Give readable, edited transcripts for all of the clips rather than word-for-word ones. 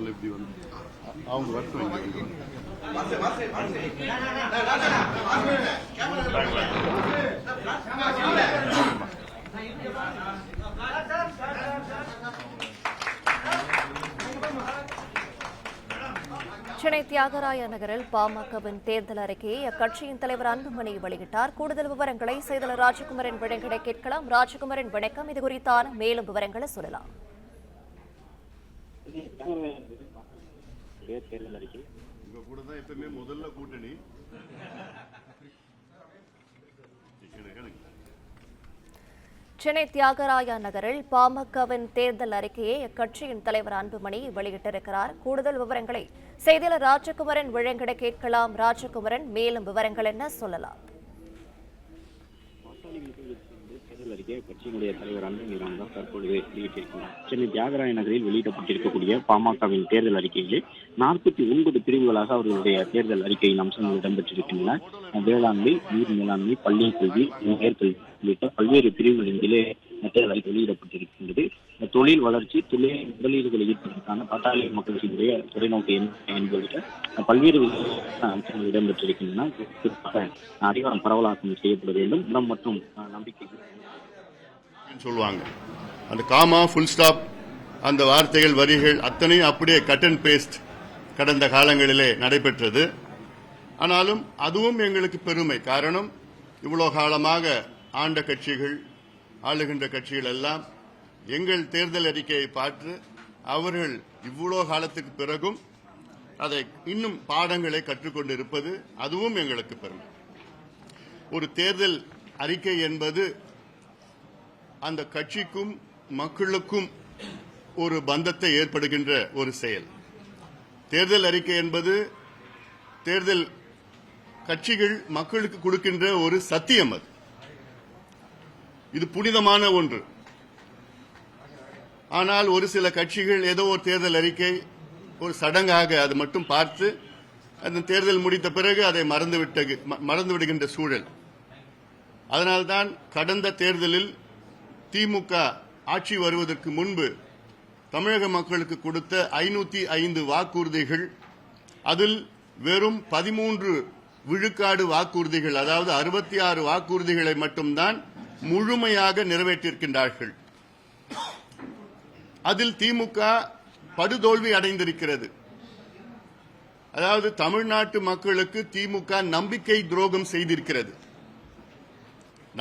வரல, இப்படி வந்து அவங்க வரட்டும். சென்னை தியாகராய நகரில் பாமகவின் தேர்தல் அறிக்கையை அக்கட்சியின் தலைவர் அன்புமணி வெளியிட்டார். கூடுதல் விவரங்களை செய்தியாளர் ராஜகுமாரின் வழங்கிட கேட்கலாம். ராஜகுமாரின் வணக்கம். இது குறித்தான மேலும் விவரங்களை சொல்லலாம். முதல்ல கூட்டணி சென்னை தியாகராய நகரில் பாமகவின் தேர்தல் அறிக்கையை அக்கட்சியின் தலைவர் அன்புமணி வெளியிட்டிருக்கிறார். கூடுதல் விவரங்களை செய்தியாளர் ராஜகுமாரன் வழங்கிட கேட்கலாம். ராஜகுமாரன், மேலும் விவரங்கள் என்ன சொல்லலாம்? தேர்தல் அறிக்கை கட்சியினுடைய தலைவர் அன்புமணி ராமதாஸ் தற்பொழுது வெளியிட்டிருக்கிறார். சென்னை தியாகராய நகரில் வெளியிடப்பட்டிருக்கக்கூடிய பாமகவின் தேர்தல் அறிக்கையிலே 49 பிரிவுகளாக அவர்களுடைய தேர்தல் அறிக்கையின் அம்சங்கள் இடம்பெற்றிருக்கின்றன. வேளாண்மை, நீர் மேலாண்மை, பள்ளி கல்வி, உயர்கல்வி உள்ளிட்ட பல்வேறு பிரிவுகளின் கீழே தேர்தல் அறிக்கை வெளியிடப்பட்டிருக்கின்றது. தொழில் வளர்ச்சி, தொழில் முதலீடுகளை ஈர்ப்பதற்கான பாட்டாளி மக்கள் கட்சியினுடைய தொலைநோக்கு என்ன என்பது பல்வேறு அம்சங்கள் இடம்பெற்றிருக்கின்றன. அதிகாரம் பரவலாக்கம் செய்யப்பட வேண்டும், இடம் மற்றும் நம்பிக்கை சொல்லுவாங்க. அந்த காமா, ஃபுல் ஸ்டாப், அந்த வார்த்தைகள், வரிகள் அத்தனையும் அப்படியே கட் அண்ட் பேஸ்ட் கடந்த காலங்களிலே நடைபெற்றது. ஆனாலும் அதுவும் எங்களுக்கு பெருமை. காரணம், இவ்வளவு காலமாக ஆண்ட கட்சிகள், ஆளுகின்ற கட்சிகள் எல்லாம் எங்கள் தேர்தல் அறிக்கையை பார்த்து அவர்கள் இவ்வளவு காலத்துக்கு பிறகும் அதை இன்னும் பாடங்களை கற்றுக்கொண்டிருப்பது, அதுவும் எங்களுக்கு பெருமை. ஒரு தேர்தல் அறிக்கை என்பது அந்த கட்சிக்கும் மக்களுக்கும் ஒரு பந்தத்தை ஏற்படுகின்ற ஒரு செயல். தேர்தல் அறிக்கை என்பது தேர்தல் கட்சிகள் மக்களுக்கு கொடுக்கின்ற ஒரு சத்தியம். அது இது புனிதமான ஒன்று. ஆனால் ஒரு சில கட்சிகள் ஏதோ ஒரு தேர்தல் அறிக்கை ஒரு சடங்காக அது மட்டும் பார்த்து அந்த தேர்தல் முடித்த பிறகு அதை மறந்துவிடுகின்ற சூழல். அதனால்தான் கடந்த தேர்தலில் திமுக ஆட்சி வருவதற்கு முன்பு தமிழக மக்களுக்கு கொடுத்த 505 வாக்குறுதிகள், அதில் வெறும் 13 விழுக்காடு வாக்குறுதிகள், அதாவது 66 வாக்குறுதிகளை மட்டும்தான் முழுமையாக நிறைவேற்றியிருக்கின்றார்கள். அதில் திமுக படுதோல்வி அடைந்திருக்கிறது. அதாவது தமிழ்நாட்டு மக்களுக்கு திமுக நம்பிக்கை துரோகம் செய்திருக்கிறது.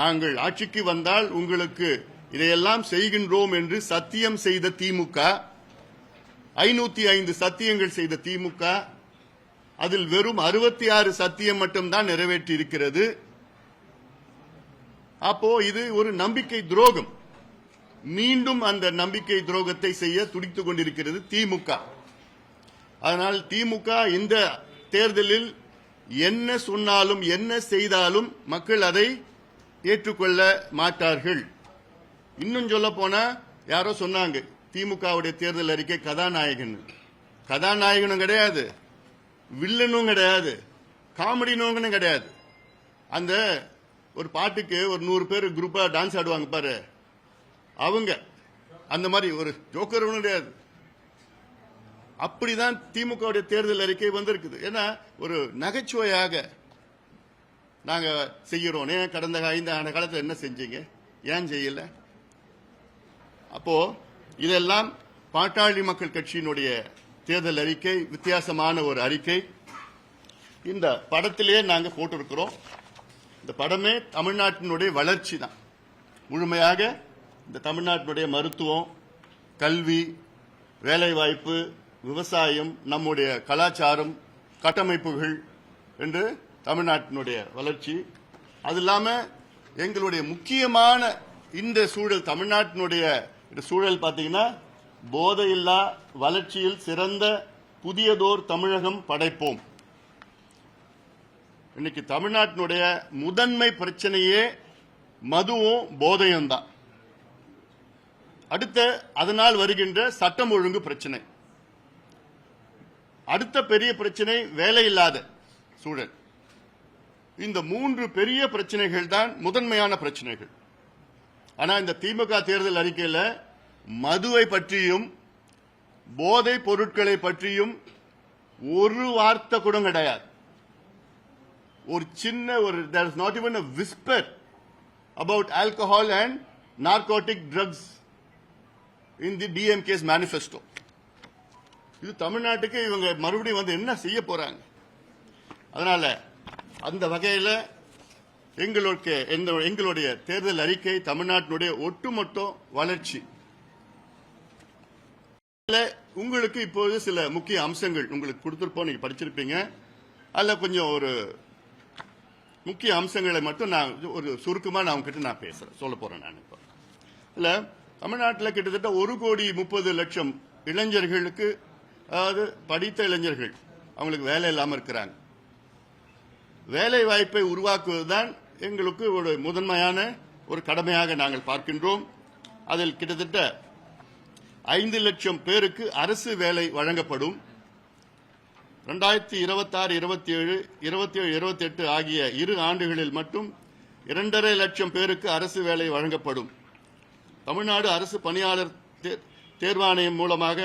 நாங்கள் ஆட்சிக்கு வந்தால் உங்களுக்கு இதையெல்லாம் செய்கின்றோம் என்று சத்தியம் செய்த திமுக, 505 சத்தியங்கள் செய்த திமுக, அதில் வெறும் 66 சத்தியம் மட்டும்தான் நிறைவேற்றி இருக்கிறது. அப்போ இது ஒரு நம்பிக்கை துரோகம். மீண்டும் அந்த நம்பிக்கை துரோகத்தை செய்ய துடித்துக் கொண்டிருக்கிறது திமுக. அதனால் திமுக இந்த தேர்தலில் என்ன சொன்னாலும் என்ன செய்தாலும் மக்கள் அதை ஏற்றுக்கொள்ள மாட்டார்கள். இன்னும் சொல்ல போனா, யாரோ சொன்னாங்க திமுகவுடைய தேர்தல் அறிக்கை கதாநாயகன். கதாநாயகனும் கிடையாது, வில்லனும் கிடையாது, காமெடினும் கிடையாது. அந்த ஒரு பாட்டுக்கு ஒரு 100 பேர் குரூப்பா டான்ஸ் ஆடுவாங்க பாரு, அவங்க அந்த மாதிரி ஒரு ஜோக்கர் கிடையாது. அப்படிதான் திமுகவுடைய தேர்தல் அறிக்கை வந்திருக்குது. ஏன்னா ஒரு நகைச்சுவையாக நாங்க செய்கிறோம். கடந்த 5 ஆண்டு காலத்தில் என்ன செஞ்சீங்க, ஏன் செய்யல? அப்போ இதெல்லாம் பாட்டாளி மக்கள் கட்சியினுடைய தேர்தல் அறிக்கை வித்தியாசமான ஒரு அறிக்கை. இந்த படத்திலேயே நாங்க போட்டிருக்கிறோம். இந்த படமே தமிழ்நாட்டினுடைய வளர்ச்சி தான். முழுமையாக இந்த தமிழ்நாட்டினுடைய மருத்துவம், கல்வி, வேலைவாய்ப்பு, விவசாயம், நம்முடைய கலாச்சாரம், கட்டமைப்புகள் என்று தமிழ்நாட்டினுடைய வளர்ச்சி. அது இல்லாம எங்களுடைய முக்கியமான இந்த சூழல், தமிழ்நாட்டினுடைய சூழல் பாத்தீங்கன்னா, போதையில்லா வளர்ச்சியில் சிறந்த புதியதோர் தமிழகம் படைப்போம். இன்னைக்கு தமிழ்நாட்டினுடைய முதன்மை பிரச்சனையே மதுவும் போதையும் தான். அடுத்த அதனால் வருகின்ற சட்டம் ஒழுங்கு பிரச்சனை. அடுத்த பெரிய பிரச்சனை வேலையில்லாத சூழல். இந்த 3 பெரிய பிரச்சனைகள் தான் முதன்மையான பிரச்சனைகள். ஆனா இந்த திமுக தேர்தல் அறிக்கையில் மதுவை பற்றியும் போதை பொருட்களை பற்றியும் ஒரு வார்த்தை கூட கிடையாது. ஒரு சின்ன there is not even a whisper about alcohol and narcotic drugs in the DMK's manifesto. இது தமிழ்நாட்டுக்கு இவங்க மறுபடியும் வந்து என்ன செய்ய போறாங்க? அதனால அந்த வகையில எங்களுடைய தேர்தல் அறிக்கை தமிழ்நாட்டினுடைய ஒட்டுமொத்த வளர்ச்சி. உங்களுக்கு இப்போது சில முக்கிய அம்சங்கள் உங்களுக்கு கொடுத்திருப்போம், நீங்க படிச்சிருப்பீங்க. அதுல கொஞ்சம் ஒரு முக்கிய அம்சங்களை மட்டும் நான் ஒரு சுருக்கமா நான் உங்ககிட்ட நான் சொல்ல போறேன். நான் இப்போ இல்ல தமிழ்நாட்டில் கிட்டத்தட்ட 1,30,00,000 இளைஞர்களுக்கு, அதாவது படித்த இளைஞர்கள், அவங்களுக்கு வேலை இல்லாம இருக்கிறாங்க. வேலை வாய்ப்பை உருவாக்குவதுதான் எங்களுக்கு ஒரு முதன்மையான ஒரு கடமையாக நாங்கள் பார்க்கின்றோம். அதில் கிட்டத்தட்ட 5 லட்சம் பேருக்கு அரசு வேலை வழங்கப்படும். 2026, 27, 27, 28 ஆகிய 2 ஆண்டுகளில் மட்டும் 2.5 லட்சம் பேருக்கு அரசு வேலை வழங்கப்படும். தமிழ்நாடு அரசு பணியாளர் தேர்வாணையம் மூலமாக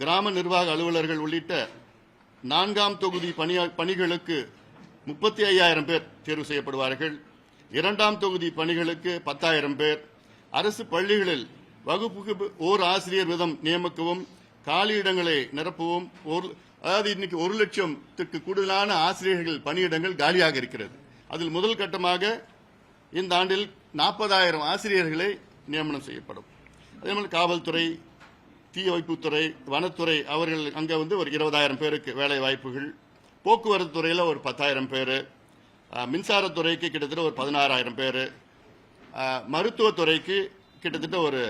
கிராம நிர்வாக அலுவலர்கள் உள்ளிட்ட 4ஆம் தொகுதி பணிகளுக்கு 35,000 பேர் தேர்வு செய்யப்படுவார்கள். 2ஆம் தொகுதி பணிகளுக்கு 10,000 பேர். அரசு பள்ளிகளில் வகுப்புக்கு ஓர் ஆசிரியர் வீதம் நியமிக்கவும், காலியிடங்களை நிரப்பவும், அதாவது இன்னைக்கு 1 லட்சத்துக்கு கூடுதலான ஆசிரியர்கள் பணியிடங்கள் காலியாக இருக்கிறது. அதில் முதல் கட்டமாக இந்த ஆண்டில் 40,000 ஆசிரியர்களை நியமனம் செய்யப்படும். அதே மாதிரி காவல்துறை, தீயணைப்புத்துறை, வனத்துறை, அவர்கள் அங்கே வந்து ஒரு 20,000 பேருக்கு வேலை வாய்ப்புகள். போக்குவரத்து துறையில் ஒரு 10,000 பேர். மின்சாரத்துறைக்கு கிட்டத்தட்ட ஒரு 16,000 பேர். மருத்துவத்துறைக்கு கிட்டத்தட்ட ஒரு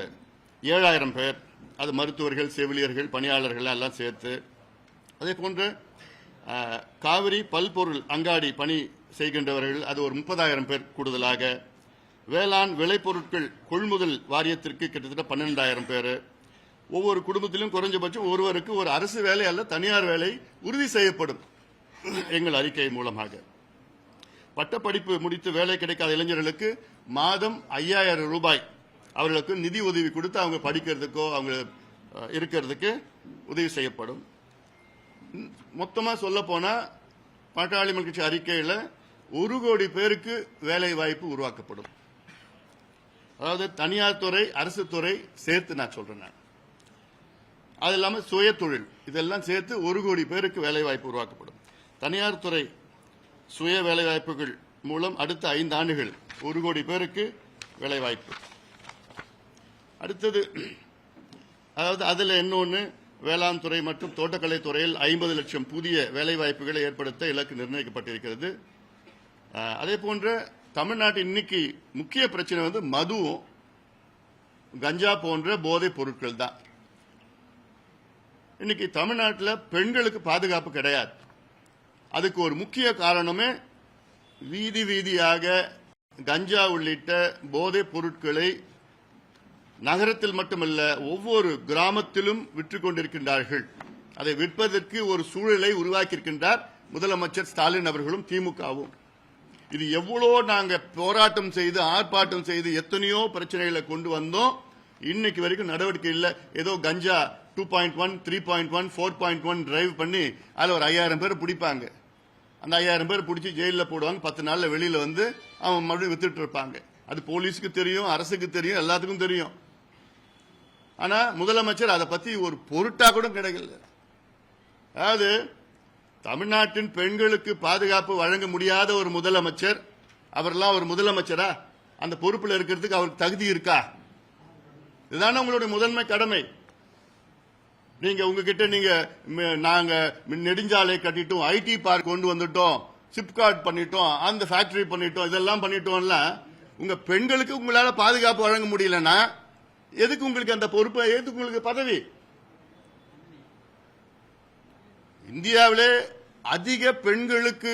7,000 பேர். அது மருத்துவர்கள், செவிலியர்கள், பணியாளர்கள் எல்லாம் சேர்த்து. அதே போன்று காவிரி பல்பொருள் அங்காடி பணி செய்கின்றவர்கள், அது ஒரு 30,000 பேர் கூடுதலாக. வேளாண் விளைபொருட்கள் கொள்முதல் வாரியத்திற்கு கிட்டத்தட்ட 12,000 பேர். ஒவ்வொரு குடும்பத்திலும் குறைஞ்சபட்சம் ஒருவருக்கு ஒரு அரசு வேலை அல்ல தனியார் வேலை உறுதி செய்யப்படும் எங்கள் அறிக்கை மூலமாக. பட்டப்படிப்பு முடித்து வேலை கிடைக்காத இளைஞர்களுக்கு மாதம் 5,000 ரூபாய் அவர்களுக்கு நிதி உதவி கொடுத்து அவங்க படிக்கிறதுக்கோ அவங்க இருக்கிறதுக்கு உதவி செய்யப்படும். மொத்தமா சொல்ல போனா பாட்டாளி மக்கள் கட்சி அறிக்கையில் 1 கோடி பேருக்கு வேலை வாய்ப்பு உருவாக்கப்படும். அதாவது தனியார் துறை, அரசு துறை சேர்த்து நான் சொல்றேன். அது இல்லாம சுய தொழில், இதெல்லாம் சேர்த்து 1 கோடி பேருக்கு வேலை வாய்ப்பு உருவாக்கப்படும். தனியார் துறை சுய வேலை வாய்ப்புகள் மூலம் அடுத்த 5 ஆண்டுகள் 1 கோடி பேருக்கு வேலை வாய்ப்பு. அடுத்தது, அதாவது அதுல இன்னொன்னு, வேளாண் துறை மற்றும் தோட்டக்கலை துறையில் 50 லட்சம் புதிய வேலை வாய்ப்புகளை ஏற்படுத்த இலக்கு நிர்ணயிக்கப்பட்டிருக்கிறது. அதே போன்ற தமிழ்நாட்டின் இன்னைக்கு முக்கிய பிரச்சனை வந்து மதுவும் கஞ்சா போன்ற போதைப் பொருட்கள் தான். இன்னைக்கு தமிழ்நாட்டில் பெண்களுக்கு பாதுகாப்பு கிடையாது. அதுக்கு ஒரு முக்கிய காரணமே வீதி வீதியாக கஞ்சா உள்ளிட்ட போதைப் பொருட்களை நகரத்தில் மட்டுமல்ல ஒவ்வொரு கிராமத்திலும் விற்றுக் கொண்டிருக்கின்றார்கள். அதை விற்பதற்கு ஒரு சூழலை உருவாக்கியிருக்கின்றார் முதலமைச்சர் ஸ்டாலின் அவர்களும் திமுகவும். இது எவ்வளோ நாங்க போராட்டம் செய்து ஆர்ப்பாட்டம் செய்து எத்தனையோ பிரச்சனைகளை கொண்டு வந்தோம், இன்னைக்கு வரைக்கும் நடவடிக்கை இல்லை. ஏதோ கஞ்சா 2.1, 3.1, 4.1 டிரைவ் பண்ணி அதில் ஒரு 5,000 பேர் பிடிப்பாங்க. அந்த 5,000 பேர் பிடிச்சி ஜெயிலில் போடுவாங்க. 10 நாள்ல வெளியில வந்து அவன் மறுபடியும் வித்துட்டு இருப்பாங்க. அது போலீஸுக்கு தெரியும், அரசுக்கு தெரியும், எல்லாத்துக்கும் தெரியும். ஆனா முதலமைச்சர் அதை பத்தி ஒரு பொருட்டா கூட கிடைக்கல. அதாவது தமிழ்நாட்டின் பெண்களுக்கு பாதுகாப்பு வழங்க முடியாத ஒரு முதலமைச்சர், அவரெல்லாம் ஒரு முதலமைச்சரா? அந்த பொறுப்பில் இருக்கிறதுக்கு அவருக்கு தகுதி இருக்கா? இதுதானே உங்களுடைய முதன்மை கடமை. நீங்க உங்ககிட்ட நாங்க நெடுஞ்சாலை கட்டிட்டோம், ஐடி பார்க் கொண்டு வந்துட்டோம், சிப்காட் பண்ணிட்டோம், அந்த ஃபேக்டரி பண்ணிட்டோம், இதெல்லாம் பண்ணிட்டோம்ல. உங்க பெண்களுக்கு உங்களால பாதுகாப்பு வழங்க முடியலன்னா எதுக்கு உங்களுக்கு அந்த பொறுப்பு, எதுக்கு உங்களுக்கு பதவி? இந்தியாவிலே அதிக பெண்களுக்கு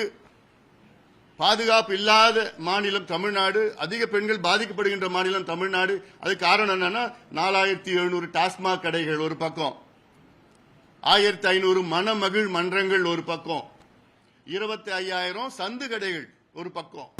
பாதுகாப்பு இல்லாத மாநிலம் தமிழ்நாடு, அதிக பெண்கள் பாதிக்கப்படுகின்ற மாநிலம் தமிழ்நாடு. அது காரணம் என்னன்னா 4,700 டாஸ்மாக் கடைகள் ஒரு பக்கம், 1,500 மணமகிழ் மன்றங்கள் ஒரு பக்கம், 25,000 சந்து கடைகள் ஒரு பக்கம்.